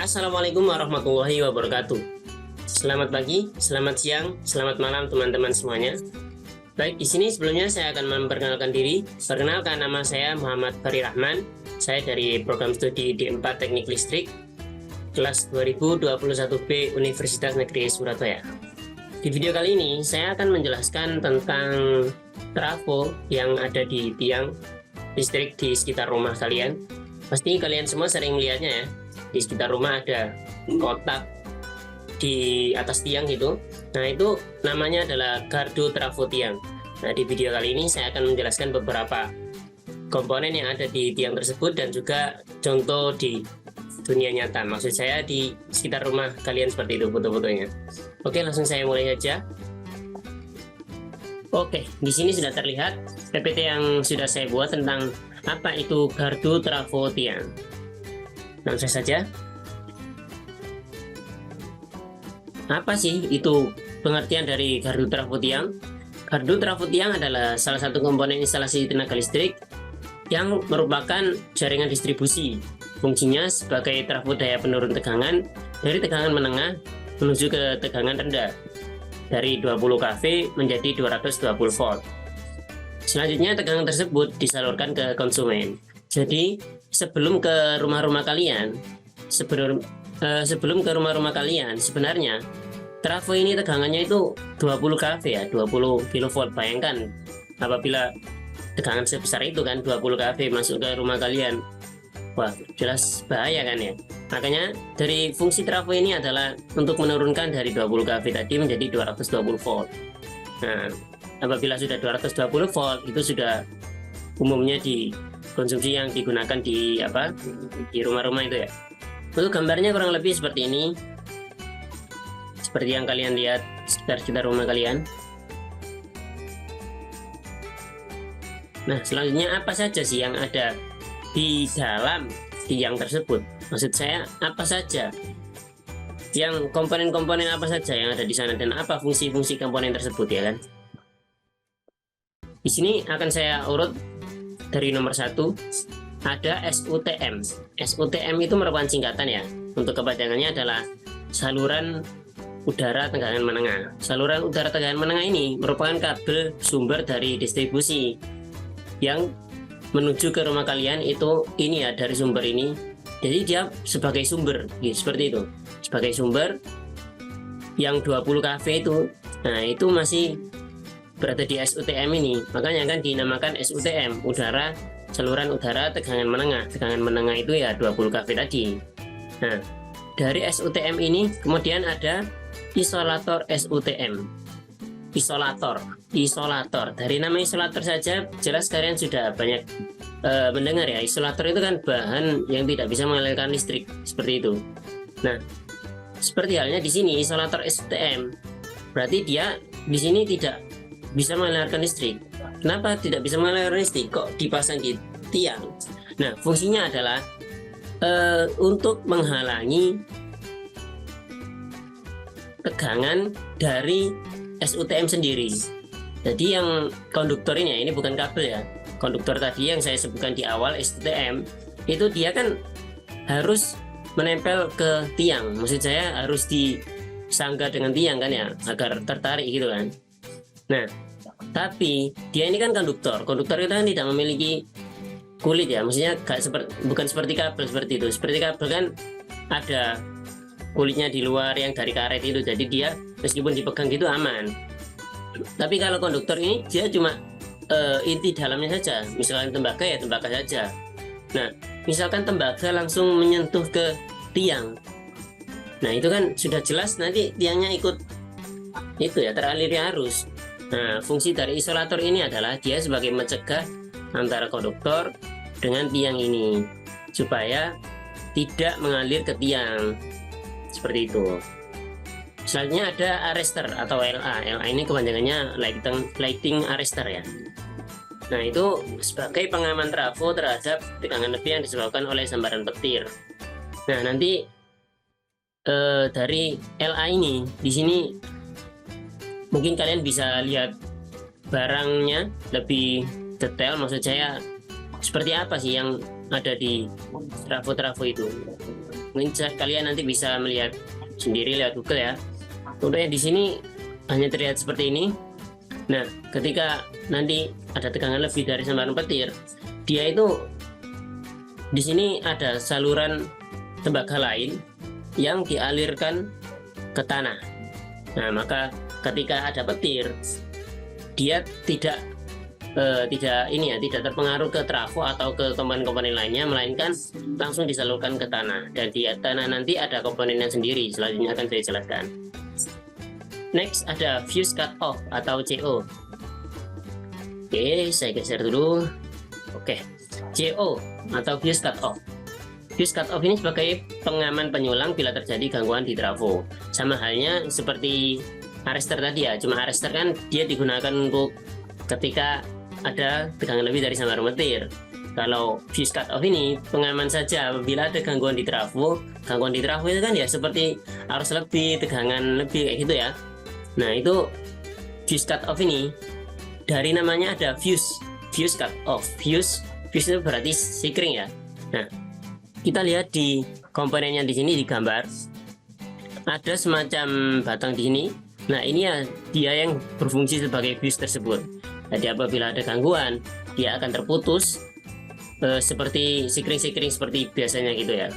Assalamualaikum warahmatullahi wabarakatuh. Selamat pagi, selamat siang, selamat malam teman-teman semuanya. Baik, di sini sebelumnya saya akan memperkenalkan diri. Perkenalkan, nama saya Muhammad Fari Rahman. Saya dari program studi D4 Teknik Listrik, kelas 2021B Universitas Negeri Surabaya. Di video kali ini saya akan menjelaskan tentang trafo yang ada di tiang listrik di sekitar rumah kalian. Pasti kalian semua sering melihatnya ya. Di sekitar rumah ada kotak di atas tiang gitu. Nah, itu namanya adalah gardu trafo tiang. Nah, di video kali ini saya akan menjelaskan beberapa komponen yang ada di tiang tersebut dan juga contoh di dunia nyata. Maksud saya di sekitar rumah kalian seperti itu foto-fotonya. Oke, langsung saya mulai saja. Oke, di sini sudah terlihat PPT yang sudah saya buat tentang apa itu gardu trafo tiang. Langsung saja. Apa sih itu pengertian dari gardu trafo tiang? Gardu trafo tiang adalah salah satu komponen instalasi tenaga listrik yang merupakan jaringan distribusi. Fungsinya sebagai trafo daya penurun tegangan dari tegangan menengah menuju ke tegangan rendah dari 20 kV menjadi 220 volt. Selanjutnya tegangan tersebut disalurkan ke konsumen. Jadi sebelum ke rumah-rumah kalian, sebenarnya trafo ini tegangannya itu 20 kV ya, 20 kV. Bayangkan apabila tegangan sebesar itu kan 20 kV masuk ke rumah kalian. Wah, jelas bahaya kan ya. Makanya dari fungsi trafo ini adalah untuk menurunkan dari 20 kV tadi menjadi 220 volt. Nah, apabila sudah 220 volt itu sudah umumnya dikonsumsi yang digunakan di rumah-rumah itu ya. Untuk gambarnya kurang lebih seperti ini. Seperti yang kalian lihat sekitar rumah kalian. Nah, selanjutnya apa saja sih yang ada di dalam tiang tersebut? Maksud saya apa saja? Yang komponen-komponen apa saja yang ada di sana dan apa fungsi-fungsi komponen tersebut ya kan? Di sini akan saya urut dari nomor 1 ada SUTM. SUTM itu merupakan singkatan ya. Untuk kepanjangannya adalah saluran udara tegangan menengah. Saluran udara tegangan menengah ini merupakan kabel sumber dari distribusi yang menuju ke rumah kalian itu ini ya, dari sumber ini. Jadi dia sebagai sumber gitu, seperti itu. Sebagai sumber yang 20 kV itu. Nah, itu masih berada di SUTM ini. Makanya kan dinamakan SUTM, saluran udara tegangan menengah. Tegangan menengah itu ya 20 kV tadi. Nah, dari SUTM ini kemudian ada isolator SUTM. Isolator. Dari nama isolator saja jelas kalian sudah banyak mendengar ya. Isolator itu kan bahan yang tidak bisa mengalirkan listrik seperti itu. Nah, seperti halnya di sini isolator SUTM. Berarti dia di sini tidak bisa mengalirkan listrik. Kenapa tidak bisa mengalirkan listrik? Kok dipasang di tiang? Nah, fungsinya adalah untuk menghalangi tegangan dari SUTM sendiri. Jadi yang konduktor ini bukan kabel ya. Konduktor tadi yang saya sebutkan di awal SUTM itu dia kan harus menempel ke tiang. Maksud saya harus disangga dengan tiang kan ya, agar tertarik gitu kan. Nah, tapi dia ini kan konduktor. Konduktor itu kan tidak memiliki kulit ya. Maksudnya bukan seperti kabel seperti itu. Seperti kabel kan ada kulitnya di luar yang dari karet itu, jadi dia meskipun dipegang gitu aman. Tapi kalau konduktor ini dia cuma inti dalamnya saja. Misalkan tembaga ya tembaga saja. Nah, misalkan tembaga langsung menyentuh ke tiang, nah itu kan sudah jelas nanti tiangnya ikut itu ya, teraliri arus. Nah, fungsi dari isolator ini adalah dia sebagai mencegah antara konduktor dengan tiang ini supaya tidak mengalir ke tiang. Seperti itu. Selanjutnya ada arrestor atau LA. LA ini kepanjangannya lighting arrestor ya. Nah, itu sebagai pengaman trafo terhadap tegangan lebih yang disebabkan oleh sambaran petir. Nah, nanti dari LA ini di sini mungkin kalian bisa lihat barangnya lebih detail. Maksud saya seperti apa sih yang ada di trafo-trafo itu. Mungkin kalian nanti bisa melihat sendiri lewat Google ya. Untuk yang di sini hanya terlihat seperti ini. Nah, ketika nanti ada tegangan lebih dari sambaran petir, dia itu di sini ada saluran tembaga lain yang dialirkan ke tanah. Nah, maka ketika ada petir, dia tidak terpengaruh ke trafo atau ke komponen-komponen lainnya, melainkan langsung disalurkan ke tanah. Dan di tanah nanti ada komponennya sendiri, selanjutnya akan saya jelaskan. Next ada fuse cut off atau CO. Oke, saya geser dulu. Oke, CO atau fuse cut off. Fuse cut off ini sebagai pengaman penyulang bila terjadi gangguan di trafo. Sama halnya seperti arrestor tadi ya, cuma arrestor kan dia digunakan untuk ketika ada tegangan lebih dari sambaran petir. Kalau fuse cut off ini pengaman saja bila ada gangguan di trafo. Gangguan di trafo itu kan ya seperti arus lebih, tegangan lebih kayak gitu ya. Nah, itu fuse cut off ini dari namanya ada fuse cut off. Fuse itu berarti sikring ya. Nah, kita lihat di komponennya di sini digambar ada semacam batang di sini. Nah, ini ya dia yang berfungsi sebagai fuse tersebut. Jadi apabila ada gangguan, dia akan terputus seperti sikring-sikring seperti biasanya gitu ya.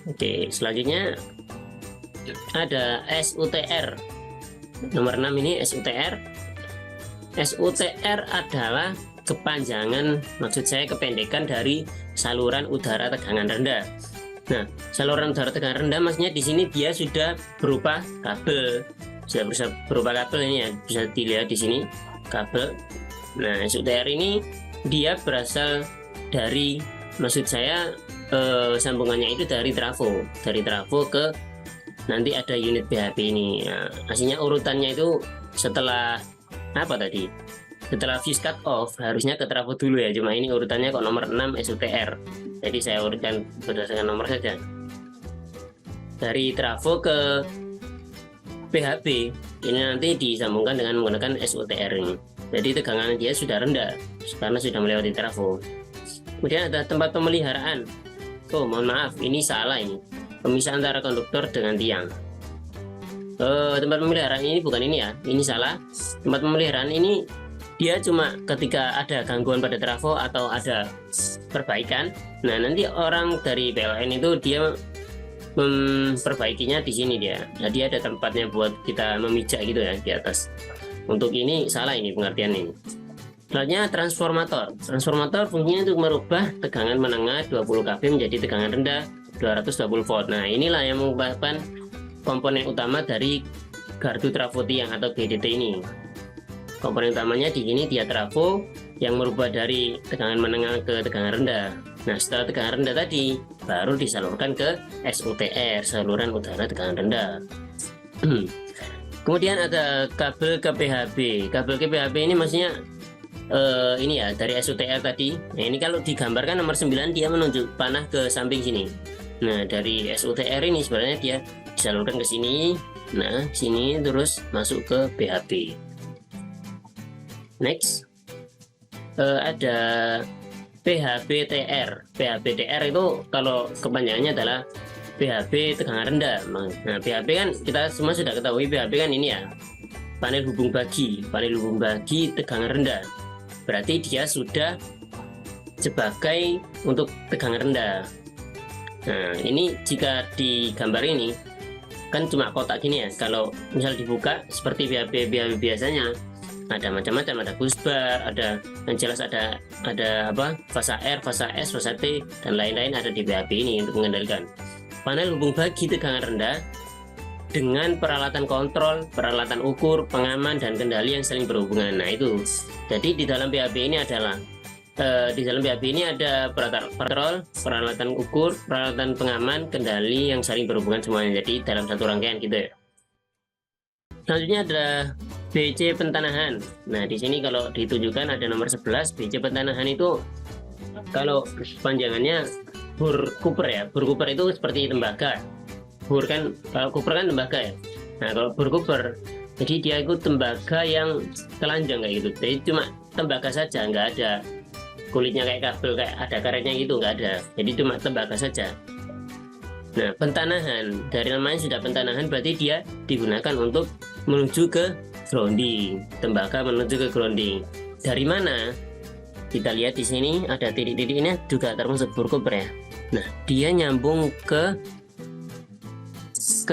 Oke, selanjutnya ada SUTR. Nomor 6 ini SUTR. SUTR adalah kepanjangan, maksud saya kependekan dari saluran udara tegangan rendah. Nah, saluran udara tegangan rendah maksudnya di sini dia sudah berupa kabel. Sudah bisa berupa kabel ini ya, bisa dilihat di sini kabel. Nah, SUTR ini dia berasal dari, maksud saya sambungannya itu dari trafo ke nanti ada unit PHP ini. Nah, aslinya urutannya itu setelah apa tadi? Setelah fuse cut off harusnya ke trafo dulu ya, cuma ini urutannya kok nomor 6 SUTR. Jadi saya urutkan berdasarkan nomor saja. Dari trafo ke PHP ini nanti disambungkan dengan menggunakan SUTR ini. Jadi tegangan dia sudah rendah karena sudah melewati trafo. Kemudian ada tempat pemeliharaan. Oh, mohon maaf, ini salah ini. Pemisah antara konduktor dengan tiang. Tempat pemeliharaan ini bukan ini ya, ini salah. Tempat pemeliharaan ini dia cuma ketika ada gangguan pada trafo atau ada perbaikan. Nah, nanti orang dari PLN itu dia memperbaikinya di sini dia. Jadi ada tempatnya buat kita memijak gitu ya di atas. Untuk ini salah ini pengertian ini. Selanjutnya transformator. Transformator fungsinya untuk merubah tegangan menengah 20 kV menjadi tegangan rendah 220 volt. Nah, inilah yang merupakan komponen utama dari gardu trafo tiang atau GDT ini. Komponen utamanya di sini dia trafo yang merubah dari tegangan menengah ke tegangan rendah. Nah, setelah tegangan rendah tadi baru disalurkan ke SUTR, saluran udara tegangan rendah. Kemudian ada kabel ke PHB. Kabel ke PHB ini maksudnya ini ya dari SUTR tadi. Nah, ini kalau digambarkan nomor 9 dia menunjuk panah ke samping sini. Nah, dari SUTR ini sebenarnya dia disalurkan ke sini. Nah, sini terus masuk ke PHB. Next ada PHBTR. PHBTR itu kalau kepanjangannya adalah PHB tegangan rendah. Nah, PHB kan kita semua sudah ketahui, PHB kan ini ya panel hubung bagi tegangan rendah. Berarti dia sudah sebagai untuk tegangan rendah. Nah, ini jika digambar ini kan cuma kotak gini ya. Kalau misal dibuka seperti PHB biasanya ada macam-macam, ada busbar, ada yang jelas ada apa fasa R, fasa S, fasa T dan lain-lain ada di PHB ini untuk mengendalikan panel hubung bagi tegangan rendah dengan peralatan kontrol, peralatan ukur, pengaman dan kendali yang saling berhubungan. Nah, itu. Jadi di dalam PHB ini adalah ada peralatan kontrol, peralatan ukur, peralatan pengaman, kendali yang saling berhubungan semuanya. Jadi dalam satu rangkaian gitu ya. Selanjutnya ada BC pentanahan. Nah, di sini kalau ditunjukkan ada nomor 11. BC pentanahan itu kalau panjangannya bur Cooper ya. Bur Cooper itu seperti tembaga. Bur kan, kalau Cooper kan tembaga ya. Nah, kalau bur Cooper, jadi dia itu tembaga yang telanjang kayak gitu. Jadi cuma tembaga saja, nggak ada kulitnya kayak kabel, kayak ada karetnya gitu, nggak ada. Jadi cuma tembaga saja. Nah, pentanahan, dari namanya sudah pentanahan, berarti dia digunakan untuk menuju ke grounding, tembaga menuju ke grounding. Dari mana? Kita lihat di sini ada titik-titik, ini juga termasuk bore cover ya. Nah, dia nyambung ke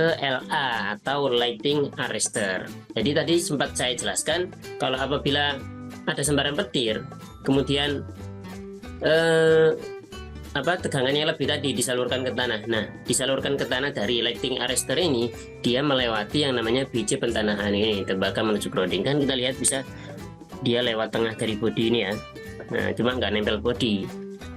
LA atau lighting arrestor. Jadi tadi sempat saya jelaskan kalau apabila ada semparan petir, kemudian tegangannya lebih tadi disalurkan ke tanah. Nah, disalurkan ke tanah dari lighting arrestor ini, dia melewati yang namanya biji pentanahan ini, tembaga menuju grounding. Kan kita lihat bisa dia lewat tengah dari bodi ini ya. Nah, cuma nggak nempel bodi,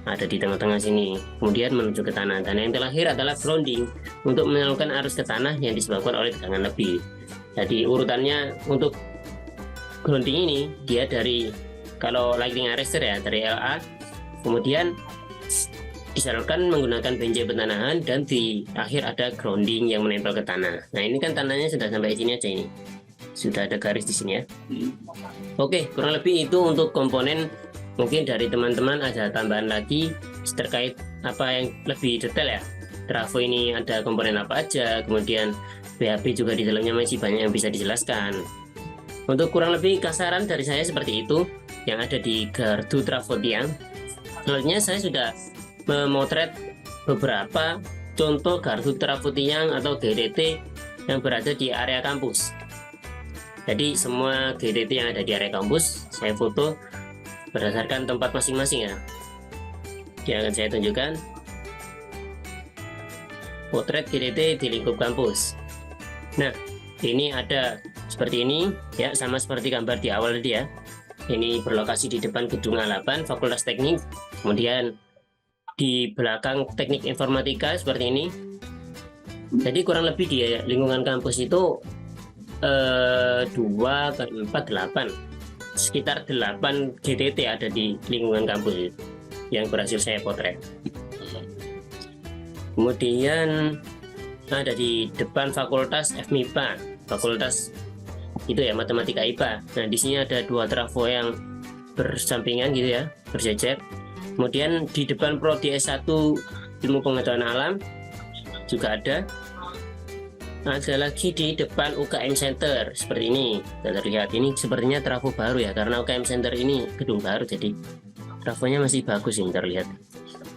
ada di tengah-tengah sini, kemudian menuju ke tanah. Dan yang terakhir adalah grounding, untuk menyalurkan arus ke tanah yang disebabkan oleh tegangan lebih. Jadi urutannya untuk grounding ini, dia dari, kalau lighting arrestor ya, dari LA, kemudian disalurkan menggunakan benjai pentanahan, dan di akhir ada grounding yang menempel ke tanah. Nah, ini kan tanahnya sudah sampai sini aja, ini sudah ada garis di sini ya. Oke, kurang lebih itu untuk komponen. Mungkin dari teman-teman ada tambahan lagi terkait apa yang lebih detail ya. Trafo ini ada komponen apa aja, kemudian BHP juga di dalamnya masih banyak yang bisa dijelaskan. Untuk kurang lebih kasaran dari saya seperti itu yang ada di gardu trafo tiang. Selanjutnya saya sudah memotret beberapa contoh gardu trafo tiang atau GTT yang berada di area kampus. Jadi semua GTT yang ada di area kampus saya foto berdasarkan tempat masing-masing ya. Yang akan saya tunjukkan potret GTT di lingkup kampus. Nah, ini ada seperti ini ya, sama seperti gambar di awal tadi ya. Ini berlokasi di depan gedung A8 Fakultas Teknik, kemudian di belakang teknik informatika seperti ini. Jadi kurang lebih di lingkungan kampus itu 2 ke 4 8, sekitar 8 GTT ada di lingkungan kampus yang berhasil saya potret. Kemudian ada di depan Fakultas FMIPA, Fakultas itu ya, Matematika IPA. Nah, di sini ada 2 trafo yang bersampingan gitu ya, berjajar. Kemudian di depan Prodi S1 Ilmu Pengetahuan Alam juga ada. Ada lagi di depan UKM Center seperti ini. Kita terlihat ini sepertinya trafo baru ya, karena UKM Center ini gedung baru, jadi trafonya masih bagus ini terlihat.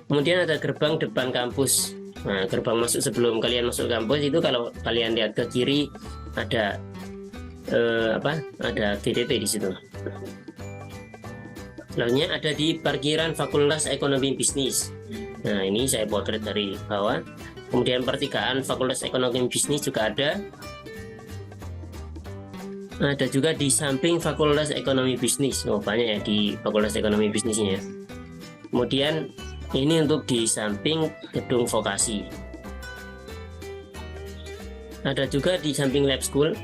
Kemudian ada gerbang depan kampus. Nah, gerbang masuk sebelum kalian masuk kampus itu, kalau kalian lihat ke kiri ada ada GTT di situ. Selanjutnya ada di parkiran Fakultas Ekonomi Bisnis. Nah, ini saya potret dari bawah. Kemudian pertigaan Fakultas Ekonomi Bisnis juga ada. Ada juga di samping Fakultas Ekonomi Bisnis. Oh, banyak ya di Fakultas Ekonomi Bisnisnya. Kemudian ini untuk di samping gedung vokasi. Ada juga di samping lab school.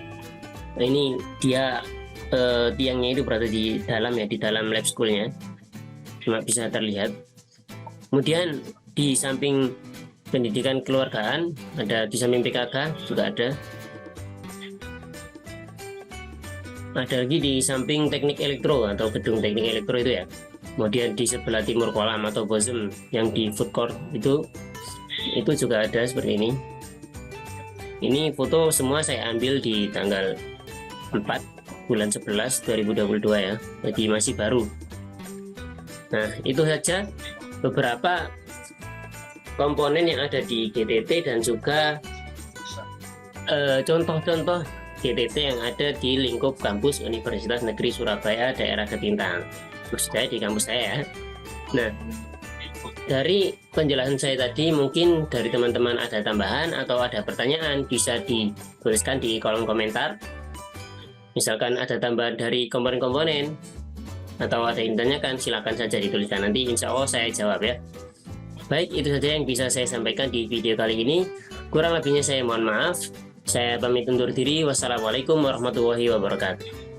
Nah, ini dia tiangnya itu berada di dalam ya, di dalam lab schoolnya, cuma bisa terlihat. Kemudian di samping pendidikan keluargaan ada, di samping PKK juga ada. Ada lagi di samping teknik elektro atau gedung teknik elektro itu ya. Kemudian di sebelah timur kolam atau bozem yang di food court itu juga ada seperti ini. Ini foto semua saya ambil di tanggal 4 bulan 11 2022 ya, jadi masih baru. Nah, itu saja beberapa komponen yang ada di GTT dan juga contoh-contoh GTT yang ada di lingkup kampus Universitas Negeri Surabaya daerah Ketintang, maksudnya di kampus saya. Nah, dari penjelasan saya tadi, mungkin dari teman-teman ada tambahan atau ada pertanyaan, bisa dituliskan di kolom komentar. Misalkan ada tambahan dari komponen-komponen atau ada yang ditanyakan, silakan saja dituliskan, nanti insya Allah saya jawab ya. Baik, itu saja yang bisa saya sampaikan di video kali ini. Kurang lebihnya saya mohon maaf. Saya pamit undur diri. Wassalamualaikum warahmatullahi wabarakatuh.